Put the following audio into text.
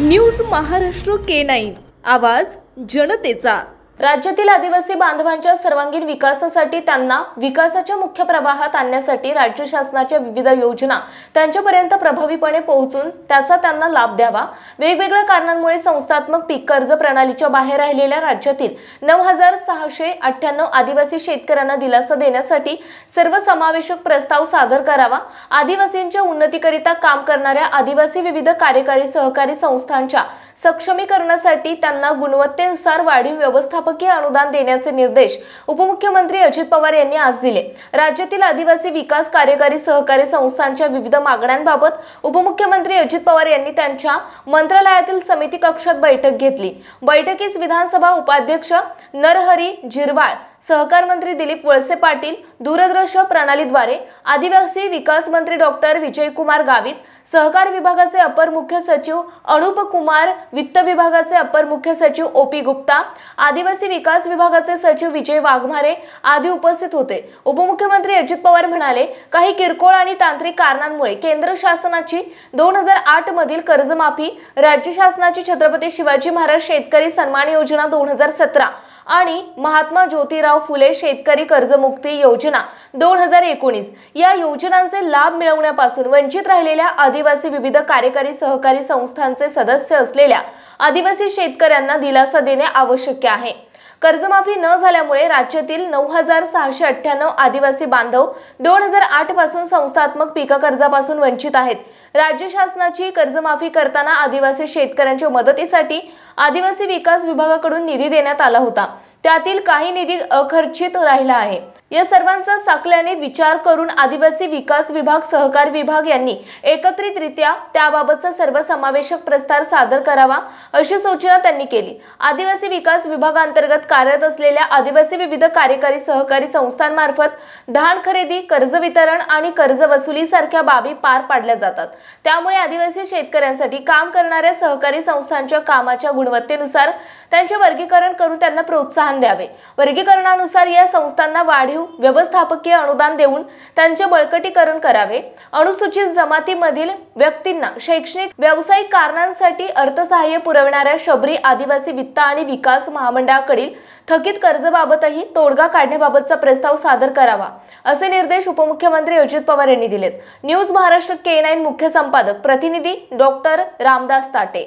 News Maharashtra K9 आवाज जनतेचा। राज्यातील आदिवासी बांधवांच्या सर्वांगीण विकासासाठी त्यांना विकासाच्या मुख्य प्रवाहात आणण्यासाठी राज्य शासनाच्या विविध योजना त्यांच्यापर्यंत प्रभावीपणे पोहोचून त्याचा त्यांना लाभ द्यावा। वेगवेगळ्या कारणांमुळे संस्थात्मक पीक कर्ज प्रणालीच्या बाहेर राहिलेल्या राज्यातील 9698 आदिवासी शेतकऱ्यांना दिलासा देण्यासाठी सर्वसमावेशक प्रस्ताव सादर करावा। आदिवासींच्या उन्नतीकरिता काम करणाऱ्या आदिवासी विविध कार्यकारी सहकारी संस्थांच्या सक्षमीकरणासाठी त्यांना गुणवत्तेनुसार वाढीव व्यवस्थापकीय अनुदान देण्याचे निर्देश उपमुख्यमंत्री अजित पवार यांनी आज दिले। राज्यातील आदिवासी विकास कार्यकारी सहकारी संस्थांच्या विविध मागण्यांबाबत उपमुख्यमंत्री अजित पवार यांनी त्यांच्या मंत्रालयातील समिती कक्षात बैठक घेतली। बैठकीस विधानसभा उपाध्यक्ष नरहरी झिरवाळ, सहकार मंत्री दिलीप वळसे पाटील, दूरदृश्य प्रणालीद्वारे आदिवासी विकास मंत्री डॉक्टर विजयकुमार गावित, सहकार विभागाचे अपर मुख्य सचिव अनुप कुमार, वित्त विभागाचे अपर मुख्य सचिव OP गुप्ता, आदिवासी विकास विभागाचे सचिव विजय वाघमारे आदी उपस्थित होते। उपमुख्यमंत्री अजित पवार म्हणाले, काही किरकोळ आणि तांत्रिक कारणांमुळे केंद्र शासनाची 2008 मधील कर्जमाफी, राज्य शासनाची छत्रपती शिवाजी महाराज शेतकरी सन्मान योजना 2017 आणि महात्मा ज्योतिराव फुले शेतकरी कर्जमुक्ती योजना 2019 या योजनांचे लाभ मिळवण्यापासून वंचित राहिलेल्या आदिवासी विविध कार्यकारी सहकारी संस्थांचे सदस्य असलेल्या आदिवासी शेतकऱ्यांना दिलासा देणे आवश्यक आहे। कर्जमाफी न झाल्यामुळे राज्यातील 9698 आदिवासी बांधव 2008 पासून संस्थात्मक पीक कर्जापासून वंचित आहेत। राज्य शासनाची कर्जमाफी करताना आदिवासी शेतकऱ्यांच्या मदतीसाठी आदिवासी विकास विभागाकडून निधी देण्यात आला होता, त्यातील काही निधी अखर्चित राहिला आहे। या सर्वांचा साकल्याने विचार करून आदिवासी विकास विभाग, सहकार विभाग यांनी एकत्रितरित्या त्याबाबतचा सर्वसमावेशक प्रस्ताव सादर करावा अशी सूचना त्यांनी केली। आदिवासी विकास विभागांतर्गत कार्यरत असलेल्या आदिवासी विविध कार्यकारी सहकारी संस्थांमार्फत धान खरेदी, कर्ज वितरण आणि कर्ज वसुली सारख्या बाबी पार पाडल्या जातात। त्यामुळे आदिवासी शेतकऱ्यांसाठी काम करणाऱ्या सहकारी संस्थांच्या कामाच्या गुणवत्तेनुसार त्यांचे वर्गीकरण करून त्यांना प्रोत्साहन द्यावे। वर्गीकरणानुसार या संस्थांना वाढीव व्यवस्थापकीय अनुदान देऊन त्यांचे बळकटीकरण करावे। अनुसूचित जमातीमधील व्यक्तींना शैक्षणिक व्यावसायिक कारणांसाठी अर्थसहाय्य पुरविणाऱ्या शबरी आदिवासी वित्त आणि विकास महामंडळाकडील थकीत कर्जाबाबतही तोडगा काढण्याबाबतचा प्रस्ताव सादर करावा असे निर्देश उपमुख्यमंत्री अजित पवार यांनी दिलेत। न्यूज महाराष्ट्र K9 मुख्य संपादक प्रतिनिधी डॉक्टर रामदास ताटे।